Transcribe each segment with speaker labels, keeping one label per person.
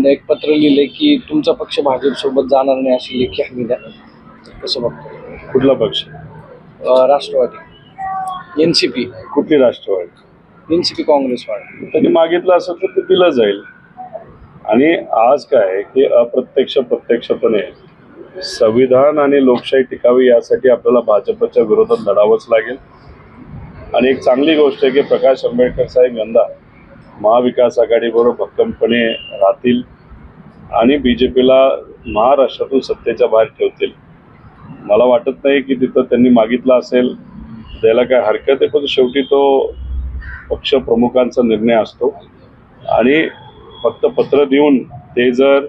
Speaker 1: एक पत्र लिहिले की तुमचा पक्ष भाजप सोबत जाणार नाही अशी लेखी हमी द्या. कसं बघतो?
Speaker 2: कुठला पक्ष?
Speaker 1: राष्ट्रवादी, एनसीपी.
Speaker 2: कुठली राष्ट्रवादी?
Speaker 1: NCP Congress party.
Speaker 2: त्यांनी मागितलं असेल तर ते दिलं जाईल. आणि आज काय की अप्रत्यक्ष प्रत्यक्षपणे संविधान आणि लोकशाही टिकावी यासाठी आपल्याला भाजपच्या विरोधात लढावंच लागेल. आणि एक चांगली गोष्ट आहे की प्रकाश आंबेडकर साहेब यंदा महाविकास आघाडीबरोबर भक्कमपणे राहतील आणि बीजेपीला महाराष्ट्रातून सत्तेच्या बाहेर ठेवतील. मला वाटत नाही की तिथं त्यांनी मागितलं असेल द्यायला काय हरकत आहे, पण शेवटी तो पक्ष प्रमुखांचा निर्णय असतो. आणि फक्त पत्र देऊन ते जर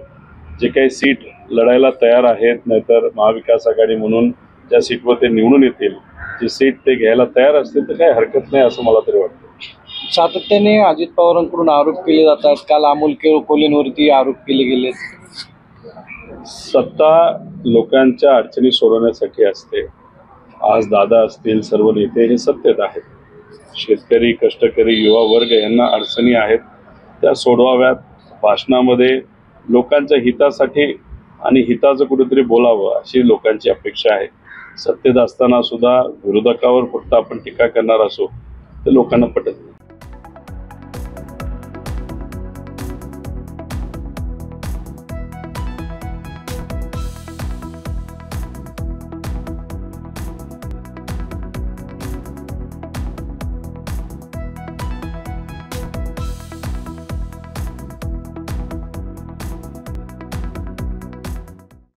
Speaker 2: जे काही सीट लढायला तयार आहेत, नाहीतर महाविकास आघाडी म्हणून ज्या सीटवर ते निवडून येतील, जी सीट ते घ्यायला तयार असतील तर काही हरकत नाही असं मला तरी वाटतं.
Speaker 1: सातत्याने अजित पवारांकडून आरोप केले जात आहेत. काल अमोल कोल्हेंवरती आरोप केले गेले.
Speaker 2: सत्ता लोकांच्या अडचणी सोडवण्यासाठी असते. आज दादा असतील, सर्व नेते हे सत्तेत आहेत. शेतकरी, कष्टकरी, युवा वर्ग यांना अडचणी आहेत, त्या सोडवाव्यात. भाषणामध्ये लोकांच्या हितासाठी आणि हिताचं कुठेतरी बोलावं अशी लोकांची अपेक्षा आहे. सत्तेत असताना सुद्धा विरोधकावर फक्त आपण टीका करणार असो तर लोकांना पटत नाही.